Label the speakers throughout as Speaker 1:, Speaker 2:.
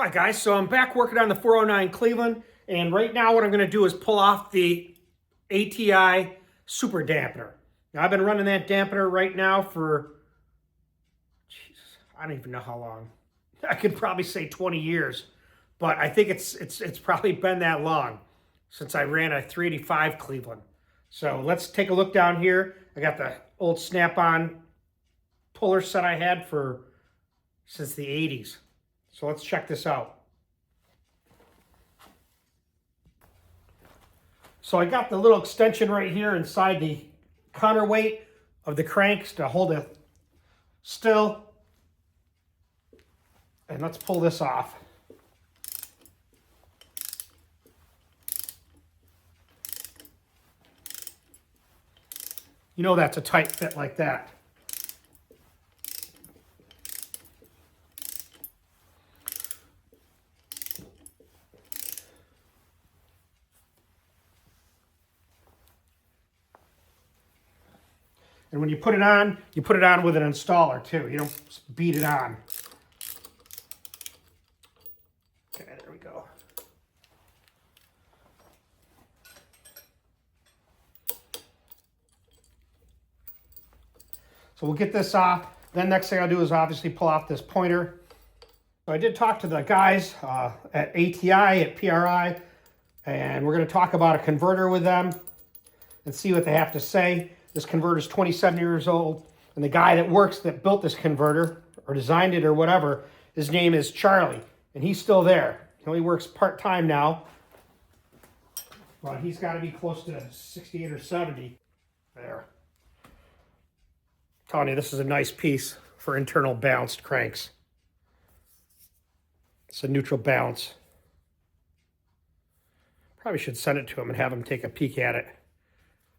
Speaker 1: All right, guys, so I'm back working on the 409 Cleveland, and right now what I'm going to do is pull off the ATI Super dampener. Now, I've been running that dampener right now for, Jesus, I don't even know how long. I could probably say 20 years, but I think it's probably been that long since I ran a 385 Cleveland. So let's take a look down here. I got the old snap-on puller set I had since the 80s. So let's check this out. So I got the little extension right here inside the counterweight of the cranks to hold it still. And let's pull this off. You know that's a tight fit like that. And when you put it on with an installer too. You don't beat it on. Okay, there we go. So we'll get this off. Then next thing I'll do is obviously pull off this pointer. So I did talk to the guys at ATI, at PRI, and we're going to talk about a converter with them and see what they have to say. This converter is 27 years old, and the guy that built this converter, or designed it or whatever, his name is Charlie, and he's still there. He only works part-time now, but he's got to be close to 68 or 70 there. I'm telling you, this is a nice piece for internal balanced cranks. It's a neutral balance. Probably should send it to him and have him take a peek at it.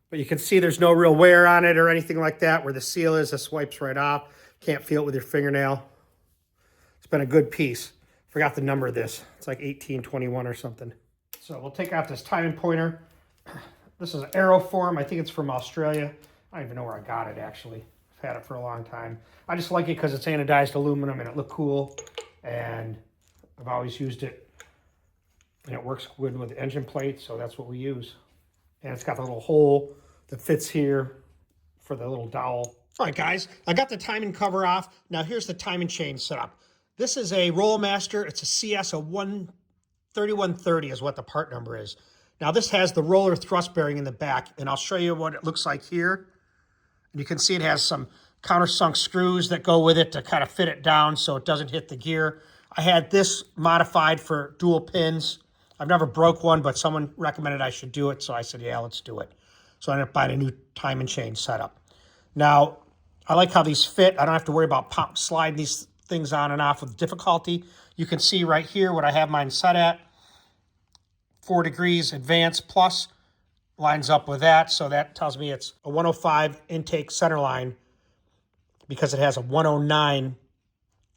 Speaker 1: But you can see there's no real wear on it or anything like that. Where the seal is, this wipes right off. Can't feel it with your fingernail. It's been a good piece. Forgot the number of this. It's like 1821 or something. So we'll take out this timing pointer. This is an Aeroflow. I think it's from Australia. I don't even know where I got it, actually. I've had it for a long time. I just like it because it's anodized aluminum and it looked cool. And I've always used it. And it works good with the engine plate, so that's what we use. And it's got the little hole that fits here for the little dowel. All right, guys, I got the timing cover off. Now here's the timing chain setup. This is a Rollmaster. It's a CS 3130 is what the part number is. Now this has the roller thrust bearing in the back, and I'll show you what it looks like here. And you can see it has some countersunk screws that go with it to kind of fit it down so it doesn't hit the gear. I had this modified for dual pins. I've never broke one, but someone recommended I should do it, so I said, yeah, let's do it. So I ended up buying a new timing chain setup. Now, I like how these fit. I don't have to worry about sliding these things on and off with difficulty. You can see right here what I have mine set at. 4 degrees advanced plus lines up with that, so that tells me it's a 105 intake centerline because it has a 109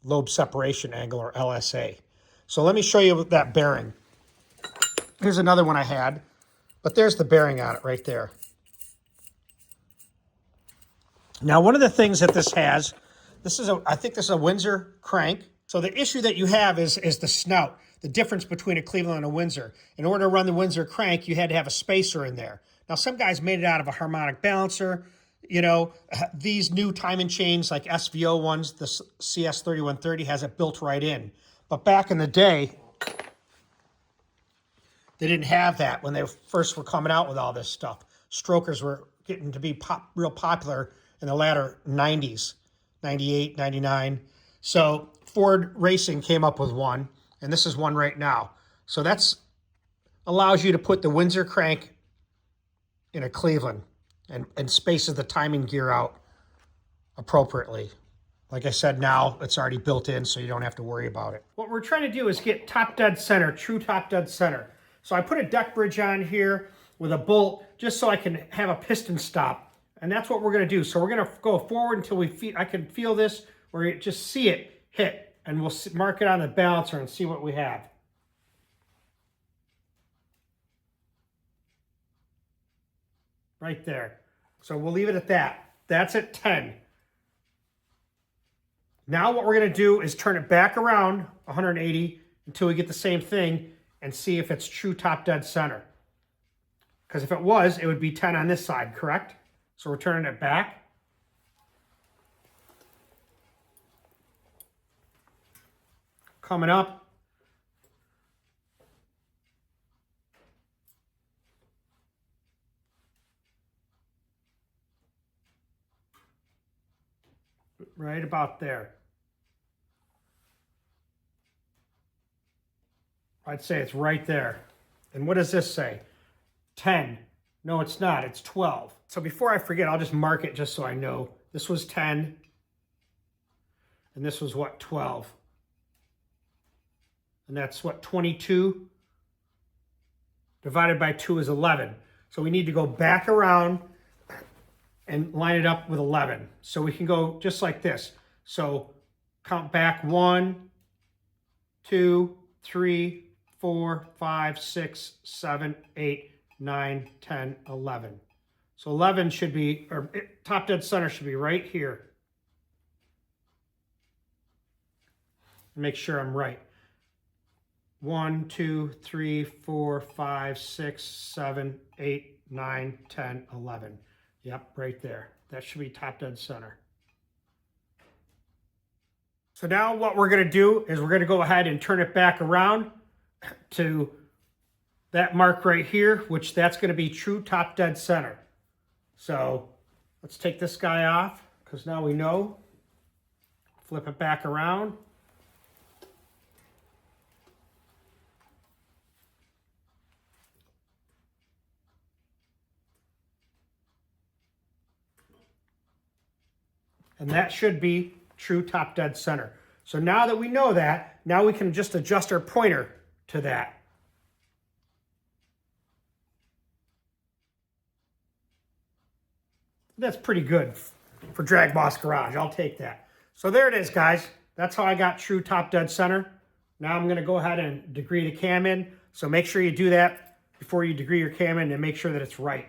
Speaker 1: lobe separation angle, or LSA. So let me show you that bearing. Here's another one I had, but there's the bearing on it right there. Now, one of the things that this has, I think this is a Windsor crank. So the issue that you have is the snout, the difference between a Cleveland and a Windsor. In order to run the Windsor crank, you had to have a spacer in there. Now, some guys made it out of a harmonic balancer. You know, these new timing chains, like SVO ones, the CS3130 has it built right in. But back in the day, they didn't have that when they first were coming out with all this stuff. Strokers were getting to be real popular in the latter 90s, 98, 99. So Ford Racing came up with one, and this is one right now. So that's allows you to put the Windsor crank in a Cleveland and spaces the timing gear out appropriately. Like I said, now it's already built in, so you don't have to worry about it. What we're trying to do is get top dead center, true top dead center. So I put a deck bridge on here with a bolt just so I can have a piston stop. And that's what we're going to do. So we're going to go forward until I can feel this, or just see it hit. And we'll mark it on the balancer and see what we have. Right there. So we'll leave it at that. That's at 10. Now what we're going to do is turn it back around 180 until we get the same thing and see if it's true top dead center. Because if it was, it would be 10 on this side, correct? So we're turning it back. Coming up. Right about there. I'd say it's right there. And what does this say? 10. No, it's not. It's 12. So before I forget, I'll just mark it just so I know. This was 10. And this was what? 12. And that's what? 22 divided by 2 is 11. So we need to go back around and line it up with 11. So we can go just like this. So count back 1, 2, 3, 4, 5, 6, 7, 8, 9, 10, 11. So 11 should be, or top dead center should be right here. Make sure I'm right. 1, 2, 3, 4, 5, 6, 7, 8, 9, 10, 11. Yep, right there. That should be top dead center. So now what we're going to do is we're going to go ahead and turn it back around to that mark right here, which that's going to be true top dead center. So let's take this guy off because now we know. Flip it back around. And that should be true top dead center. So now that we know that, now we can just adjust our pointer to that. That's pretty good for Dragboss Garage. I'll take that. So there it is, guys. That's how I got true top dead center. Now I'm going to go ahead and degree the cam in. So make sure you do that before you degree your cam in and make sure that it's right.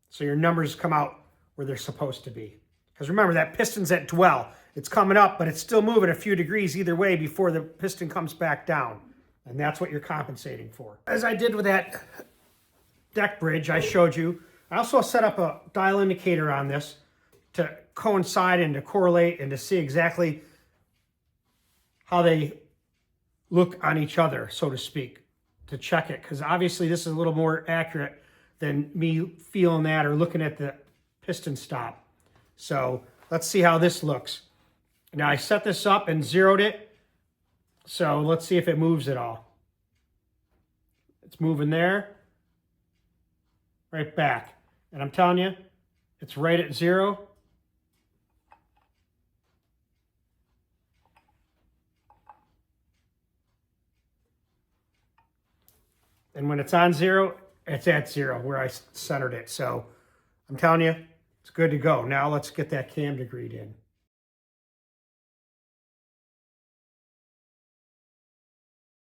Speaker 1: So your numbers come out where they're supposed to be. Because remember, that piston's at dwell. It's coming up, but it's still moving a few degrees either way before the piston comes back down. And that's what you're compensating for. As I did with that deck bridge I showed you, I also set up a dial indicator on this to coincide and to correlate and to see exactly how they look on each other, so to speak, to check it. Because obviously this is a little more accurate than me feeling that or looking at the piston stop. So let's see how this looks. Now I set this up and zeroed it. So let's see if it moves at all. It's moving there. Right back. And I'm telling you, it's right at 0. And when it's on 0, it's at 0 where I centered it. So I'm telling you, it's good to go. Now let's get that cam degreed in.